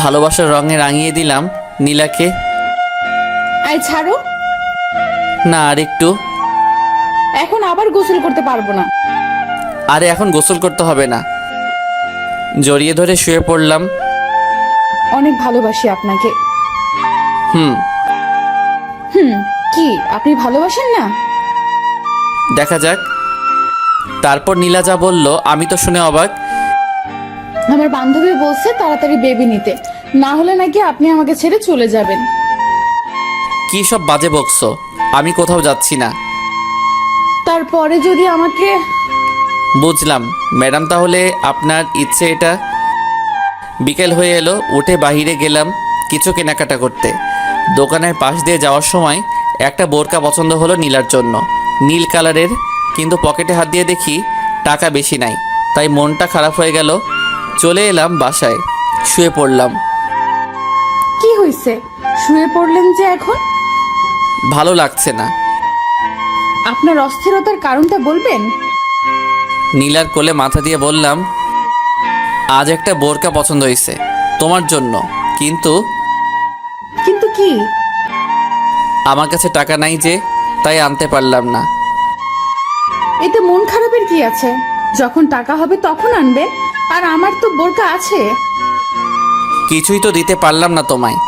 ভালোবাসার রঙে রাঙিয়ে দিলাম নীলাকে। আই ছাড়ো। না, আর একটু। আবার গোসল করতে পারবো না। আরে এখন গোসল করতে হবে না। জড়িয়ে ধরে শুয়ে পড়লাম। অনেক ভালোবাসি আপনাকে। হুম। কি আপনি ভালোবাসেন না? দেখা যাক। তারপর নীলা যা বলল আমি তো শুনে অবাক। আমার বান্ধবী বলছে তাড়াতাড়ি বেবি নিতে, না হলে নাকি আপনি আমাকে ছেড়ে চলে যাবেন। কি সব বাজে বকছো? আমি কোথাও যাচ্ছি না। তারপরে যদি আমাকে... বুঝলাম ম্যাডাম, তাহলে আপনার ইচ্ছে এটা। বিকেল হয়ে এলো, উঠে বাইরে গেলাম কিছু কেনাকাটা করতে। দোকানের পাশ দিয়ে যাওয়ার সময় একটা বোরকা পছন্দ হলো নীলার জন্য, নীল কালারের। কিন্তু পকেটে হাত দিয়ে দেখি টাকা বেশি নাই, তাই মনটা খারাপ হয়ে গেল। চলে এলাম বাসায়, শুয়ে পড়লাম। কি হয়েছে, শুয়ে পড়লেন যে এখন? ভালো লাগছে না। আপনার অস্থিরতার কারণটা বলবেন? নীলার কোলে মাথা দিয়ে বললাম, আজ একটা বোরকা পছন্দ হয়েছে তোমার জন্য, কিন্তু কিন্তু কি? আমার কাছে টাকা নাই যে, তাই আনতে পারলাম না। এতে মন খারাপের কি আছে? যখন টাকা হবে তখন আনবে, আর আমার তো বোরকা আছে। কিছুই তো দিতে পারলাম না তোমায়।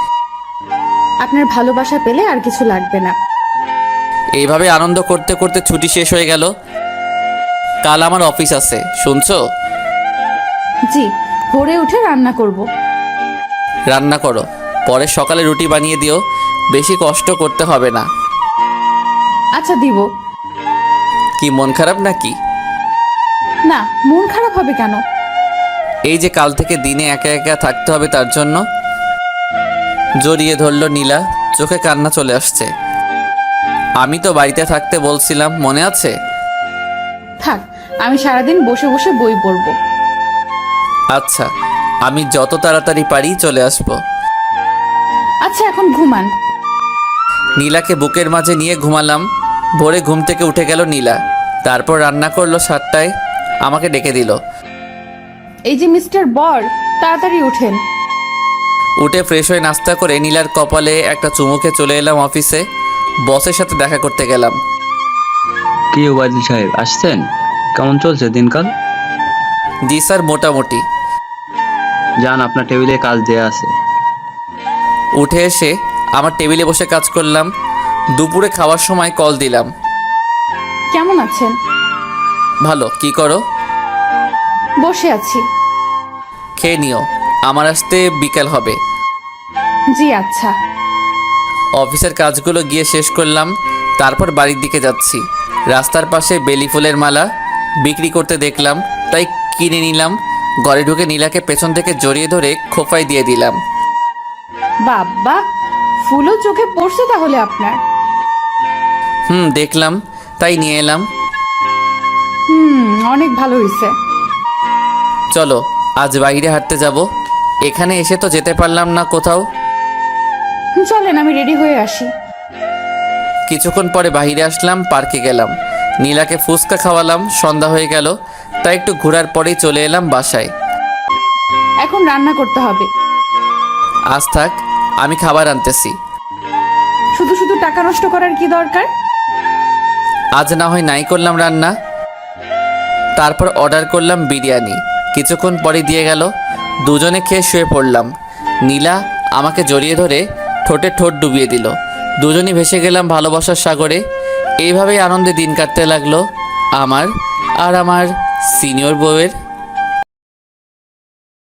আপনার ভালোবাসা পেলে আর কিছু লাগবে না। এইভাবে আনন্দ করতে করতে ছুটি শেষ হয়ে গেল। কাল আমার অফিস আছে, শুনছো? জি, ভোরে উঠে রান্না করব। রান্না করো, পরে সকালে রুটি বানিয়ে দিও, বেশি কষ্ট করতে হবে না। আচ্ছা দিব। কি মন খারাপ নাকি? না, মন খারাপ হবে কেন? এই যে কাল থেকে দিনে একা একা থাকতে হবে তার জন্য। জড়িয়ে ধরল নীলা, চোখে কান্না চলে আসছে। আমি তো বাড়িতে থাকতে বলছিলাম, মনে আছে? থাক, আমি সারাদিন বসে বসে বই পড়ব। আচ্ছা, আমি যত তাড়াতাড়ি পারি চলে আসব। আচ্ছা, এখন ঘুমান। নীলাকে বুকের মাঝে নিয়ে ঘুমালাম। ভোরে ঘুম থেকে উঠে গেল নীলা। তারপর রান্না করলো 7টায়, আমাকে ডেকে দিল। এই যে মিস্টার বর, তাড়াতাড়ি উঠেন। উঠে ফ্রেশ হয়ে নাস্তা করে নীলার কপালে একটা চুমুকে চলে এলাম অফিসে। বসের সাথে দেখা করতে গেলাম। কি ওবায়দুল সাহেব আসছেন? কেমন চলছে দিনকাল? জি স্যার, মোটামুটি। যান, আপনার টেবিলে কাজ দেয়া আছে। উঠে এসে আমার টেবিলে বসে কাজ করলাম। দুপুরে খাওয়ার সময় কল দিলাম। কেমন আছেন? ভালো। কি করো? বসে আছি। খেয়ে নিও, আমার আসতে বিকেল হবে। জি আচ্ছা। অফিসের কাজগুলো গিয়ে শেষ করলাম। তারপর বাড়ির দিকে যাচ্ছি। রাস্তার পাশে বেলি ফুলের মালা বিক্রি করতে দেখলাম, তাই কিনে নিলাম। ঘরে ঢুকে নীলাকে পেছন থেকে জড়িয়ে ধরে খোঁপায় দিয়ে দিলাম। বাবা, ফুলও চোখে পড়ছে তাহলে আপনার? দেখলাম, তাই নিয়ে এলাম। অনেক ভালো হয়েছে। চলো আজ বাইরে হাঁটতে যাব। এখানে এসে তো যেতে পারলাম না কোথাও। চলেন, আমি রেডি হয়ে আসি। কিছুক্ষণ পরে বাইরে আসলাম, পার্কে গেলাম। নীলাকে ফুচকা খাওয়ালাম। সন্ধ্যা হয়ে গেল, তাই একটু ঘোরার পরেই চলে এলাম বাসায়। এখন রান্না করতে হবে। আজ থাক, আমি খাবার আনতেছি। শুধু শুধু টাকা নষ্ট করার কি দরকার? আজ না হয় নাই করলাম রান্না। তারপর অর্ডার করলাম বিরিয়ানি। কিছুক্ষণ পরে দিয়ে গেল। দুজনে খেয়ে শুয়ে পড়লাম। নীলা আমাকে জড়িয়ে ধরে ঠোঁটে ঠোঁট ডুবিয়ে দিল। দুজনই ভেসে গেলাম ভালোবাসার সাগরে। এইভাবেই আনন্দে দিন কাটতে লাগলো আমার আর আমার সিনিয়র বউয়ের।